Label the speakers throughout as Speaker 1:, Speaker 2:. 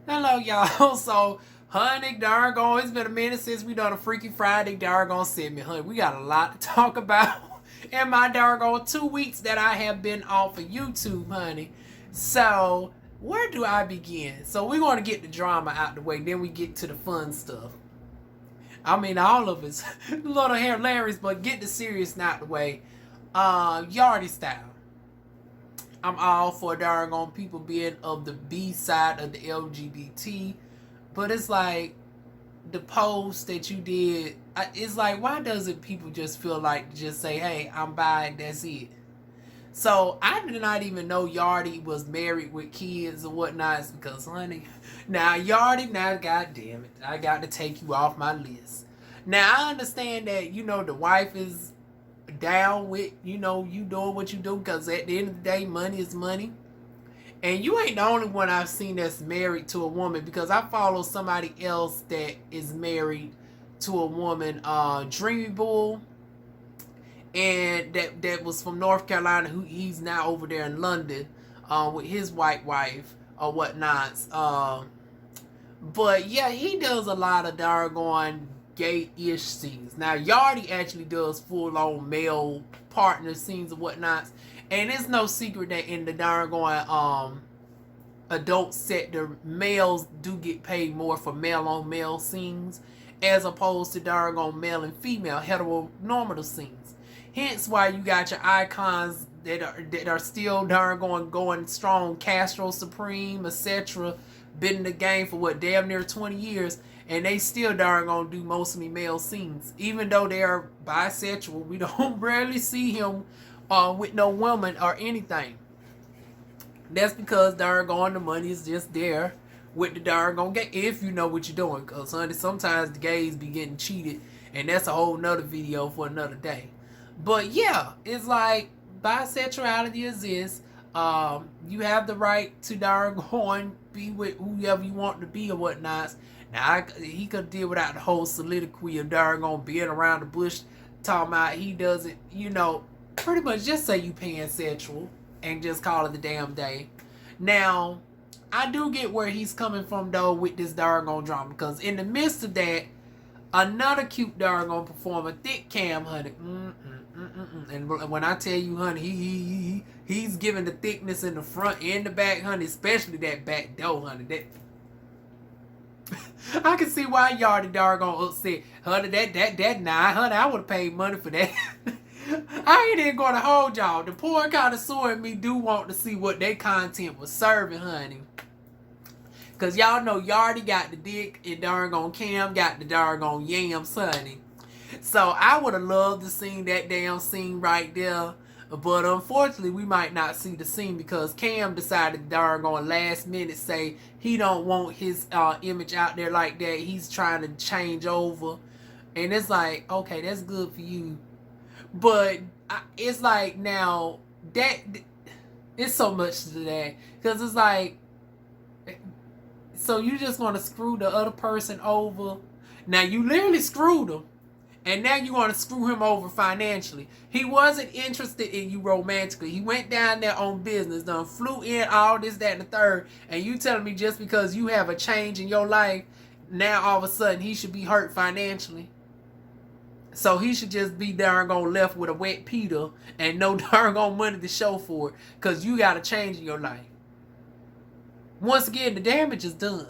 Speaker 1: Hello, y'all. So, honey, darn, it's been a minute since we done a Freaky Friday darn segment, honey. We got a lot to talk about in my darn 2 weeks that I have been off of YouTube, honey. So, where do I begin? So, we're going to get the drama out the way, then we get to the fun stuff. I mean, all of it's a little hilarious, but get the serious out the way. YardiStyle. I'm all for darn people being of the B side of the LGBT, but it's like the post that you did. It's like, why doesn't people just feel like just say, "Hey, I'm bi, that's it." So I did not even know Yardi was married with kids or whatnot. It's because, honey, now Yardi, now goddamn it, I got to take you off my list. Now I understand that the wife is down with you doing what you do, because at the end of the day, money is money. And you ain't the only one I've seen that's married to a woman, because I follow somebody else that is married to a woman, Dreamy Bull, and that was from North Carolina, who he's now over there in London with his white wife or whatnot. But yeah, he does a lot of darn gay-ish scenes. Now, Yardi actually does full-on male partner scenes and whatnot. And it's no secret that in the darn adult sector, males do get paid more for male-on-male scenes as opposed to darn male and female heteronormative scenes. Hence why you got your icons that are still darn going strong. Castro Supreme, etc. Been in the game for what, damn near 20 years, and they still darn do mostly male scenes. Even though they are bisexual, we don't rarely see him with no woman or anything. That's because darn the money is just there with the darn gay, if you know what you're doing. Because, honey, sometimes the gays be getting cheated, and that's a whole nother video for another day. But yeah, it's like bisexuality exists. You have the right to darn be with whoever you want to be or whatnot. Now, he could deal without the whole soliloquy of darn being around the bush talking about he doesn't, pretty much just say you pansexual and just call it the damn day. Now, I do get where he's coming from, though, with this darn drama, because in the midst of that, another cute darn performer, ThiqueCam, honey. And when I tell you, honey, he's giving the thickness in the front and the back, honey, especially that back door, honey. That I can see why Yardi darn upset, honey. Nah, honey, I would have paid money for that. I ain't even gonna hold y'all. The poor connoisseur in me do want to see what their content was serving, honey. Cause y'all know Yardi got the dick and darn Cam got the darn yams, honey. So I would have loved to see that damn scene right there. But unfortunately, we might not see the scene because Cam decided to darn last minute say he don't want his image out there like that. He's trying to change over. And it's like, okay, that's good for you. But it's like, now, that it's so much to that. Because it's like, so you just want to screw the other person over. Now, you literally screwed him. And now you want to screw him over financially. He wasn't interested in you romantically. He went down there on business, done flew in, all this, that, and the third. And you telling me just because you have a change in your life, now all of a sudden he should be hurt financially? So he should just be darn left with a wet Peter and no darn money to show for it, because you got a change in your life. Once again, the damage is done.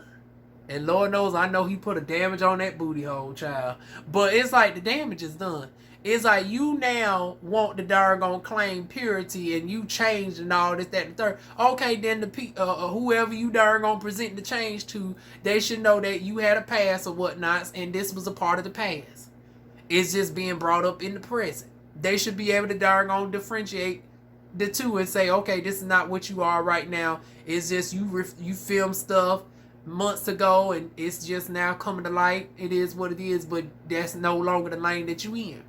Speaker 1: And Lord knows, I know he put a damage on that booty hole, child. But it's like the damage is done. It's like you now want the darn claim purity, and you changed and all this, that, and the third. Okay, then whoever you darn present the change to, they should know that you had a past or whatnot, and this was a part of the past. It's just being brought up in the present. They should be able to darn differentiate the two and say, okay, this is not what you are right now. It's just you film stuff months ago, and it's just now coming to light. It is what it is, but that's no longer the lane that you in.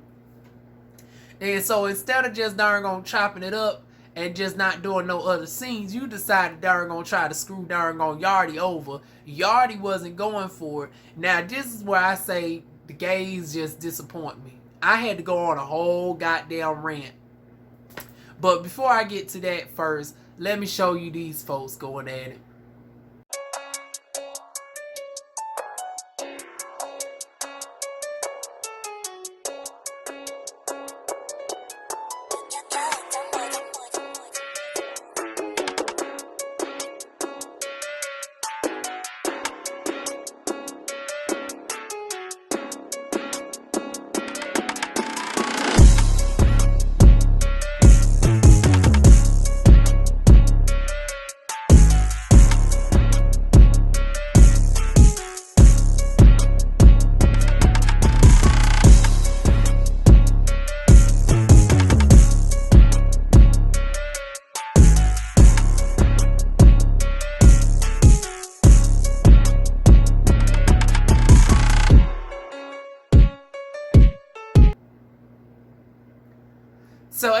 Speaker 1: And so instead of just darn chopping it up and just not doing no other scenes, you decided darn try to screw darn Yardi over. Yardi wasn't going for it. Now, this is where I say the gays just disappoint me. I had to go on a whole goddamn rant. But before I get to that, first, let me show you these folks going at it.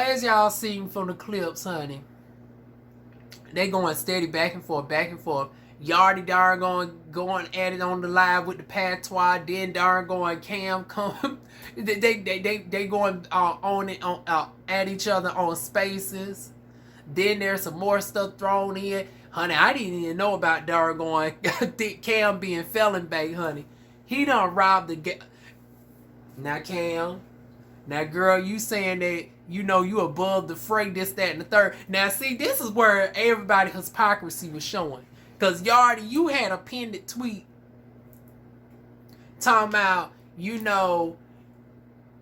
Speaker 1: as y'all seen from the clips, honey, they going steady back and forth, back and forth. Yardy going at it on the live with the patois. Then going Cam come. they going on it on at each other on spaces. Then there's some more stuff thrown in. Honey, I didn't even know about going ThiqueCam being felon bait, honey. He done robbed the Now Cam, now girl, you saying that you know you above the fray, this, that, and the third. Now see, this is where everybody's hypocrisy was showing. Cause Yardy, you had a pinned tweet talking about, you know,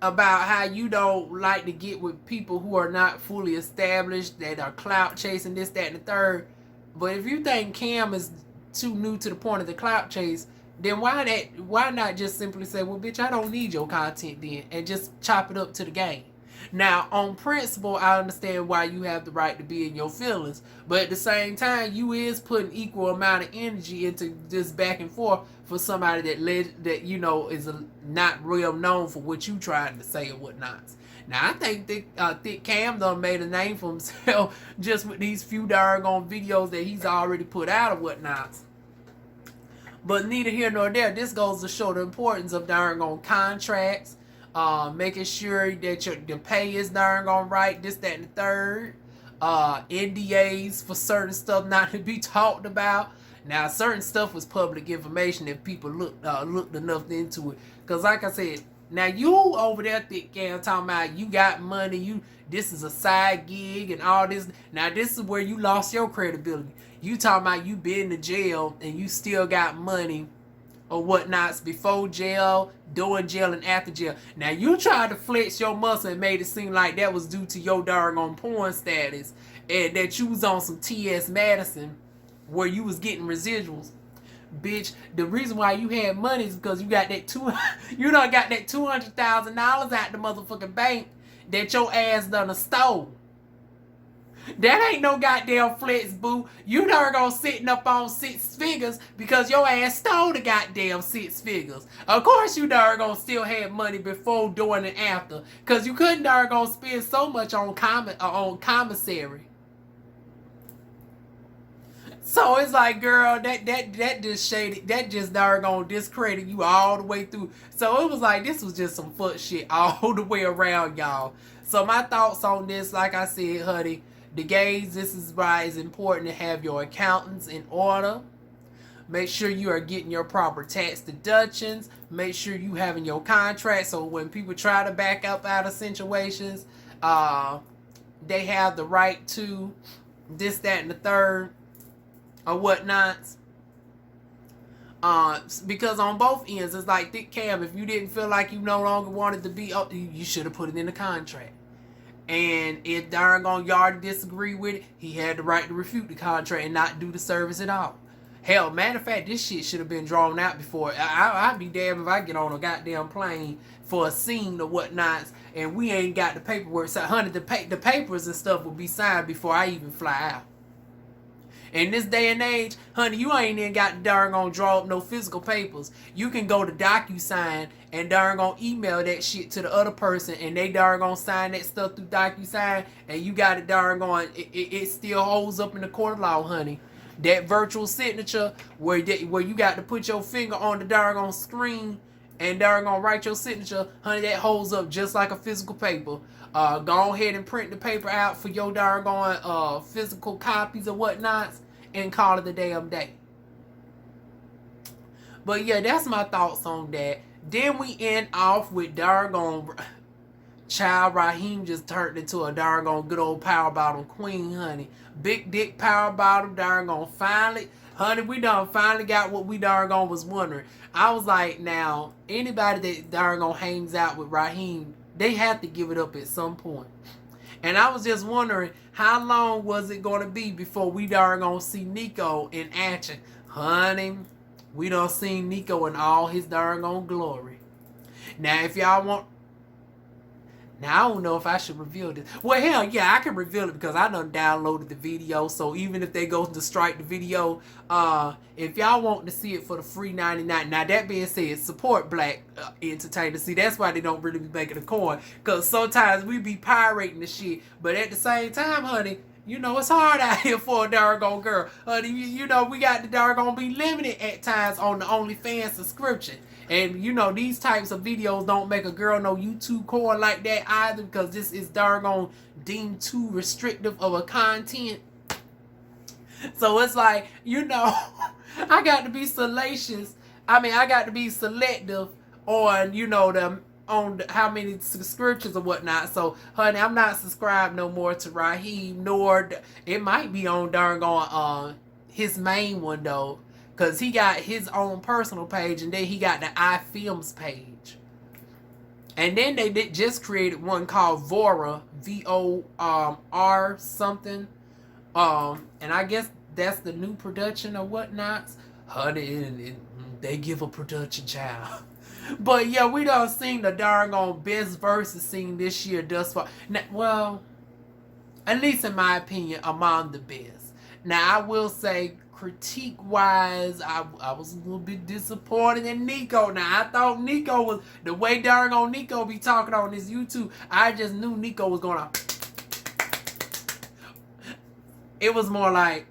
Speaker 1: about how you don't like to get with people who are not fully established, that are clout chasing, this, that, and the third. But if you think Cam is too new to the point of the clout chase, then why not just simply say, well, bitch, I don't need your content then, and just chop it up to the game. Now, on principle, I understand why you have the right to be in your feelings, but at the same time, you is putting equal amount of energy into this back and forth for somebody that you know is not real known for what you trying to say or whatnot. Now, I think ThiqueCam done made a name for himself just with these few doggone videos that he's already put out or whatnot. But neither here nor there. This goes to show the importance of doggone contracts. Making sure that the pay is doggone right, this, that, and the third. NDAs for certain stuff not to be talked about. Now, certain stuff was public information if people looked enough into it. Because like I said, now you over there ThiqueCam talking about you got money, this is a side gig and all this. Now this is where you lost your credibility. You talking about you been to jail and you still got money or whatnots before jail, during jail, and after jail. Now you tried to flex your muscle and made it seem like that was due to your doggone porn status and that you was on some T.S. Madison where you was getting residuals. Bitch, the reason why you had money is because you got that you done got that $200,000 out the motherfucking bank that your ass done stole. That ain't no goddamn flex, boo. You done gonna sitting up on 6 figures because your ass stole the goddamn 6 figures. Of course you done gonna still have money before, during, and after. Cause you couldn't done gonna spend so much on commissary. So it's like, girl, that just shaded, that just darn gonna discredit you all the way through. So it was like, this was just some fuck shit all the way around, y'all. So my thoughts on this, like I said, honey, the gays, this is why it's important to have your accountants in order. Make sure you are getting your proper tax deductions. Make sure you having your contract so when people try to back up out of situations, they have the right to this, that, and the third or whatnot. Because on both ends, it's like ThiqueCam, if you didn't feel like you no longer wanted to be up, you should have put it in the contract. And if darn gone Yardy disagree with it, he had the right to refute the contract and not do the service at all. Hell, matter of fact, this shit should have been drawn out before. I'd be damned if I get on a goddamn plane for a scene or whatnot and we ain't got the paperwork. So, honey, the papers and stuff will be signed before I even fly out. In this day and age, honey, you ain't even got to darn gonna draw up no physical papers. You can go to DocuSign and darn gonna email that shit to the other person and they darn gonna sign that stuff through DocuSign and you got it darn going. It still holds up in the court of law, honey. That virtual signature where you got to put your finger on the darn on screen and darn gonna write your signature, honey, that holds up just like a physical paper. Go ahead and print the paper out for your darn physical copies or whatnot and call it a damn day. But yeah, that's my thoughts on that. Then we end off with darn child Rhyheim just turned into a darn good old power bottom queen, honey. Big dick power bottom, darn finally, honey, we done finally got what we darn was wondering. I was like, now, anybody that darn hangs out with Rhyheim, they have to give it up at some point. And I was just wondering, how long was it going to be before we darn see Nico in action? Honey, we done seen Nico in all his darn glory. Now, if y'all want... Now, I don't know if I should reveal this. Well, hell, yeah, I can reveal it because I done downloaded the video. So even if they go to strike the video, if y'all want to see it for the free 99, now that being said, support black entertainers. See, that's why they don't really be making a coin. Because sometimes we be pirating the shit. But at the same time, honey, you know, it's hard out here for a doggone girl. Honey, you know, we got the doggone be limited at times on the OnlyFans subscription. And, you know, these types of videos don't make a girl no YouTube coin like that either, because this is doggone deemed too restrictive of a content. So it's like, you know, I got to be salacious. I mean, I got to be selective on, you know, how many subscriptions or whatnot. So, honey, I'm not subscribed no more to Rhyheim, nor it might be on doggone his main one, though. Because he got his own personal page, and then he got the iFilms page. And then they just created one called VOYR, VOYR something. And I guess that's the new production or whatnot. Honey, they give a production, child. But yeah, we done seen the doggone best verses scene this year thus far. Now, well, at least in my opinion, among the best. Now, I will say, critique wise, I was a little bit disappointed in Nico. Now, I thought Nico was, the way doggone Nico be talking on his YouTube, I just knew Nico was gonna, it was more like,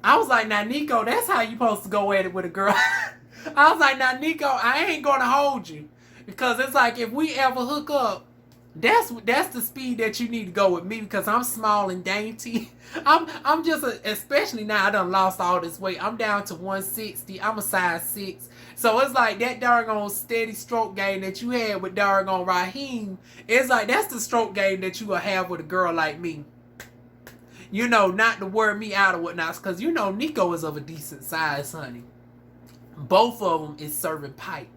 Speaker 1: I was like, now Nico, that's how you supposed to go at it with a girl. I was like, now Nico, I ain't gonna hold you, because it's like, if we ever hook up, that's the speed that you need to go with me, because I'm small and dainty. I'm just especially now I done lost all this weight. I'm down to 160. I'm a size 6. So it's like that doggone steady stroke game that you had with doggone Rhyheim. It's like that's the stroke game that you will have with a girl like me. You know, not to wear me out or whatnot, because you know Nico is of a decent size, honey. Both of them is serving pipe.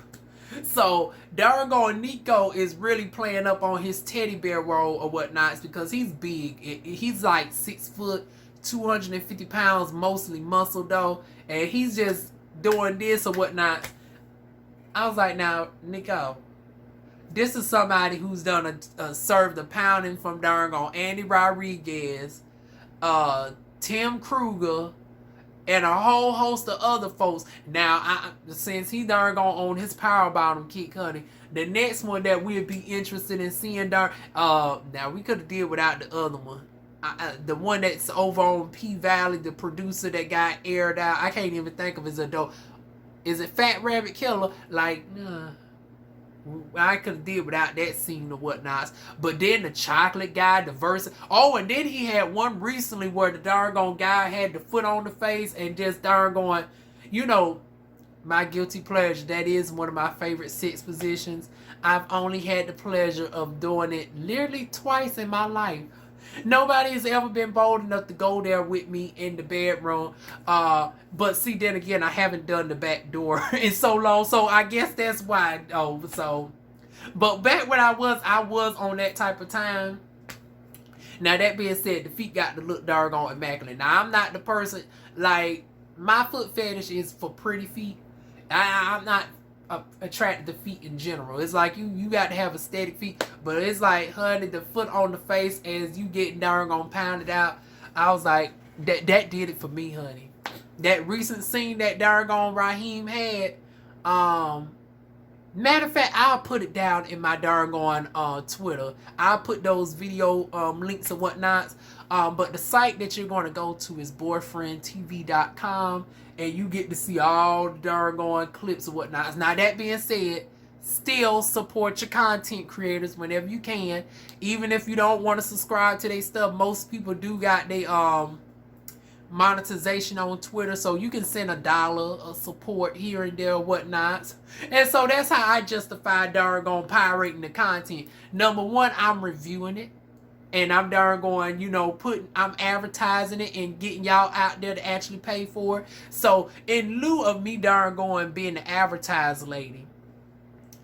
Speaker 1: So, doggone Nico is really playing up on his teddy bear role or whatnot, because he's big. He's like 6 foot, 250 pounds, mostly muscle though. And he's just doing this or whatnot. I was like, now, Nico, this is somebody who's done served a pounding from doggone Andy Rodriguez, Tim Kruger, and a whole host of other folks. Now, since he darn gonna own his power bottom kick, honey, the next one that we'd be interested in seeing, now we could have did without the other one. The one that's over on P Valley, the producer that got aired out. I can't even think of his adult. Is it Fat Rabbit Killer? Like, nah. I could have did without that scene or whatnot. But then the chocolate guy, the verse. Oh, and then he had one recently where the doggone guy had the foot on the face and just doggone, you know, my guilty pleasure. That is one of my favorite sex positions. I've only had the pleasure of doing it literally twice in my life. Nobody has ever been bold enough to go there with me in the bedroom. But see, then again, I haven't done the back door in so long. So I guess that's why. Oh, so. But back when I was on that type of time. Now, that being said, the feet got to look doggone immaculate. Now, I'm not the person, like, my foot fetish is for pretty feet. I'm not attracted to feet in general. It's like you got to have aesthetic feet, but it's like, honey, the foot on the face as you getting doggone pounded out. I was like, that did it for me, honey. That recent scene that doggone Rhyheim had, matter of fact, I'll put it down in my doggone Twitter. I'll put those video links and whatnots. But the site that you're going to go to is boyfriendtv.com, and you get to see all the doggone clips and whatnot. Now, that being said, still support your content creators whenever you can. Even if you don't want to subscribe to their stuff, most people do got their monetization on Twitter, so you can send $1 of support here and there or whatnot. And so that's how I justify doggone pirating the content. Number one, I'm reviewing it. And I'm darn going, you know, I'm advertising it and getting y'all out there to actually pay for it. So in lieu of me darn going being the advertised lady,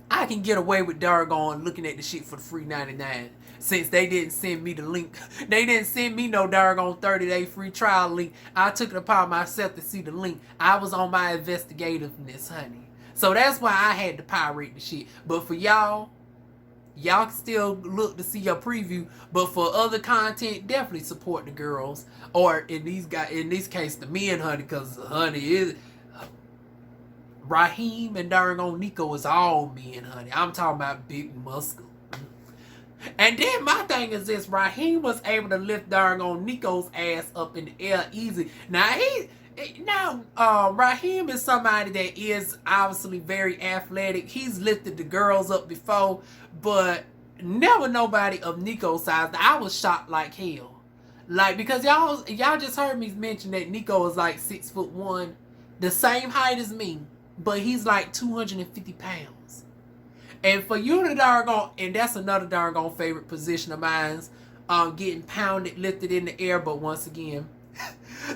Speaker 1: I can get away with darn going looking at the shit for the free 99. Since they didn't send me the link. They didn't send me no darn 30-day free trial link. I took it upon myself to see the link. I was on my investigativeness, honey. So that's why I had to pirate the shit. But for y'all can still look to see your preview. But for other content, definitely support the girls. Or in this case, the men, honey, because honey is Rhyheim and darn on Nico is all men, honey. I'm talking about big muscle. And then my thing is this: Rhyheim was able to lift darn on Nico's ass up in the air easy. Now Rhyheim is somebody that is obviously very athletic. He's lifted the girls up before, but never nobody of Nico's size. I was shocked like hell. Like, because y'all just heard me mention that Nico is like 6'1", the same height as me, but he's like 250 pounds. And for you to darn, and that's another darn favorite position of mine, getting pounded, lifted in the air. But once again,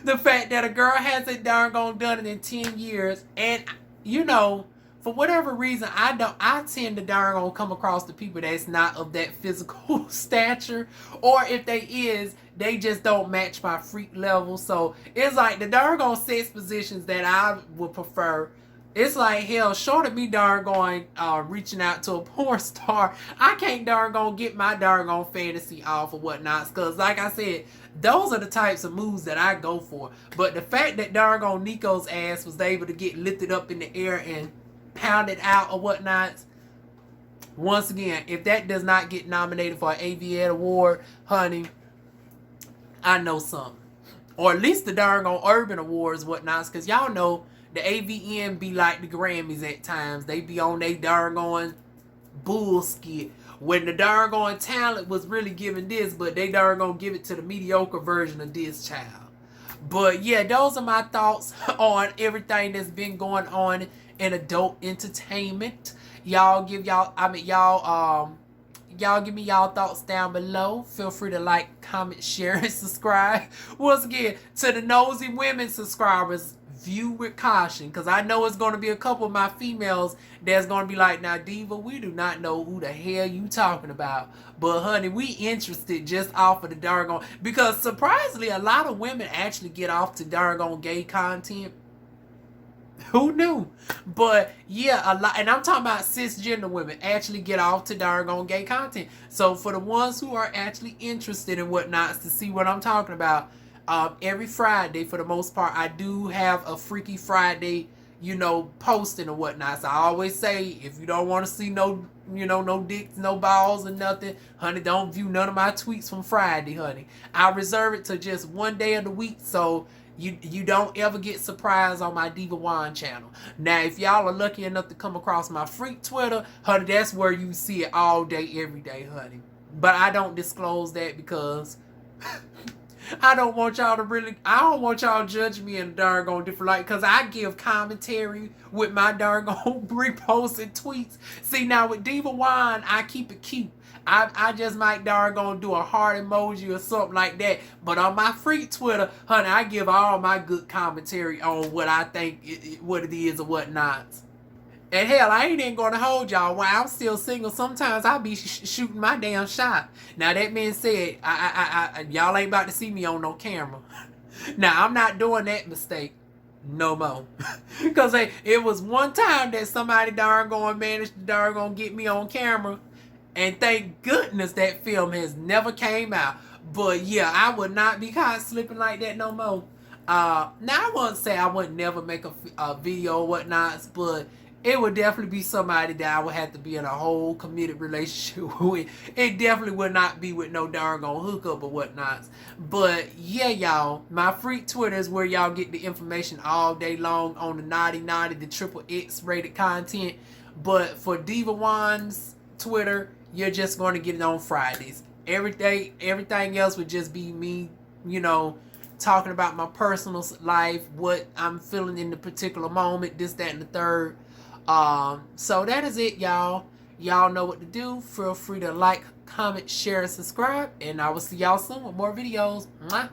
Speaker 1: the fact that a girl hasn't darn done it in 10 years, and you know, for whatever reason, I tend to darn come across the people that's not of that physical stature, or if they is, they just don't match my freak level. So it's like the darn sex positions that I would prefer. It's like, hell, short of me darn reaching out to a porn star, I can't darn get my darn fantasy off or whatnot. Because like I said, those are the types of moves that I go for. But the fact that darn Nico's ass was able to get lifted up in the air and pounded out or whatnot, once again, if that does not get nominated for an AVN award, honey, I know something. Or at least the darn Urban Awards, whatnots, because y'all know the AVN be like the Grammys at times. They be on they darn bullshit. When the darn talent was really giving this, but they darn give it to the mediocre version of this child. But yeah, those are my thoughts on everything that's been going on in adult entertainment. Y'all give me y'all thoughts down below. Feel free to like, comment, share, and subscribe. Once again, to the nosy women subscribers, view with caution, because I know it's going to be a couple of my females that's going to be like, now Diva, we do not know who the hell you talking about, but honey, we interested just off of the darn, because surprisingly a lot of women actually get off to darn gay content. Who knew? But yeah, a lot, and I'm talking about cisgender women actually get off to darn gay content. So for the ones who are actually interested in whatnots to see what I'm talking about, every Friday, for the most part, I do have a Freaky Friday, you know, posting or whatnot. So I always say, if you don't want to see no, you know, no dicks, no balls or nothing, honey, don't view none of my tweets from Friday, honey. I reserve it to just one day of the week, so you don't ever get surprised on my Diva Wine channel. Now, if y'all are lucky enough to come across my freak Twitter, honey, that's where you see it all day, every day, honey. But I don't disclose that because I don't want y'all to judge me in a darn different light, because I give commentary with my darn reposted tweets. See, now with Diva Wine, I keep it cute. I just might darn do a heart emoji or something like that. But on my freak Twitter, honey, I give all my good commentary on what I think what it is or what not. And hell, I ain't even going to hold y'all. While I'm still single, sometimes I be shooting my damn shot. Now, that being said, y'all ain't about to see me on no camera. Now, I'm not doing that mistake no more. Because it was one time that somebody managed to darn get me on camera. And thank goodness that film has never came out. But yeah, I would not be caught slipping like that no more. Now, I wouldn't say I would never make a video or whatnots, but it would definitely be somebody that I would have to be in a whole committed relationship with. It definitely would not be with no darn hookup or whatnots. But yeah, y'all, my freak Twitter is where y'all get the information all day long on the naughty, the triple X rated content. But for Diva One's Twitter, you're just going to get it on Fridays. Everything else would just be me, you know, talking about my personal life, what I'm feeling in the particular moment, this, that, and the third. So that is it, y'all. Y'all know what to do. Feel free to like, comment, share, and subscribe. And I will see y'all soon with more videos. Mwah.